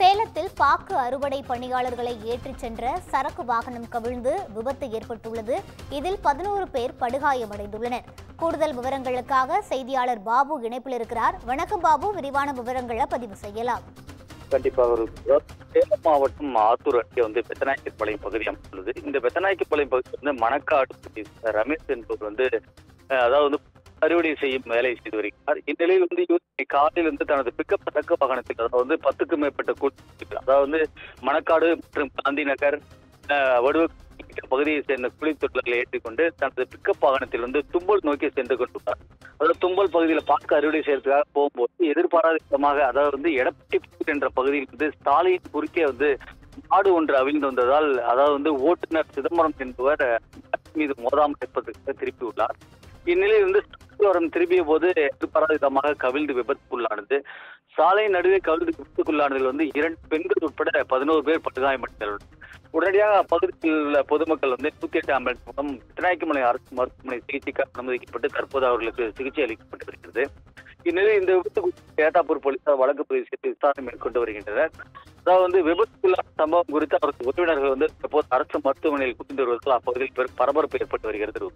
சேலத்தில் பாக்கு அறுவடை பணியாளர்களை ஏற்றிச் சென்ற சரக்கு வாகனம் கவிழ்ந்து விபத்து ஏற்பட்டுள்ளது. இதில் 11 பேர் படுகாயமடைந்துள்ளனர். கூடுதல் விவரங்களுக்காக செய்தியாளர் பாபு இணைப்பில் இருக்கிறார். வணக்கம் பாபு, விரிவான விவரங்களை பதிவு செய்யலாம். கண்டிப்பாக சேலம் மாவட்டம் ஆத்தூர் அருகே பெத்தநாயக்கப்பாளையம் பகுதி அமைந்துள்ளது. இந்த பெத்தநாயக்கப்பாளையம் பகுதி மணக்காடு ரமேஷ் என்பவர் அதாவது அறுவடை செய்யும் வேலை செய்து வருகிறார். இந்நிலையில் காலையில் தனது பிக்கப் சரக்கு வாகனத்தில் அதாவது 10க்கும் மேற்பட்ட கூட்டத்தில் அதாவது மணக்காடு மற்றும் காந்தி நகர் வடுவ பகுதியை சேர்ந்த கூலி தொழிலாளர்களை ஏற்றிக்கொண்டு தனது பிக்கப் வாகனத்தில் தும்பல் நோக்கி சென்று கொண்டுள்ளார். அதாவது தும்பல் பகுதியில் பாக்கு அறுவடை செய்யறதுக்காக போகும்போது எதிர்பாராத விதமாக அதாவது எடப்பட்டி என்ற பகுதியில் சாலையின் குறுக்கே மாடு ஒன்று அவிழ்ந்து வந்ததால் அதாவது ஓட்டுநர் சிதம்பரம் என்பவர் மீது மோதாமல் இருப்பதற்கு திருப்பியுள்ளார். இந்நிலையில் திரும்பிய போது எதிர்பாராத விதமாக கவிழ்ந்து விபத்துக்குள்ளானது. சாலை நடுவே கவிழ்ந்து விபத்துக்குள்ளானதில் 2 பெண்கள் உட்பட 11 பேர் படுகாயமடைந்துள்ளனர். உடனடியாக அப்பகுதியில் உள்ள பொதுமக்கள் 108 ஆம்புலன்ஸ் மூலம் பெத்தநாயக்கப்பாளையம் அரசு மருத்துவமனை சிகிச்சைக்காக அனுமதிக்கப்பட்டு தற்போது அவர்களுக்கு சிகிச்சை அளிக்கப்பட்டு வருகிறது. இந்நிலையில் இந்த விபத்து குறித்து ஏத்தாப்பூர் போலீசார் வழக்கு பதிவு செய்து விசாரணை மேற்கொண்டு வருகின்றனர். அதாவது விபத்துக்குள்ளான சம்பவம் குறித்து அவரது உறவினர்கள் தற்போது அரசு மருத்துவமனையில் குவிந்து வருவதால் அப்பகுதியில் பரபரப்பு ஏற்பட்டு வருகிறது.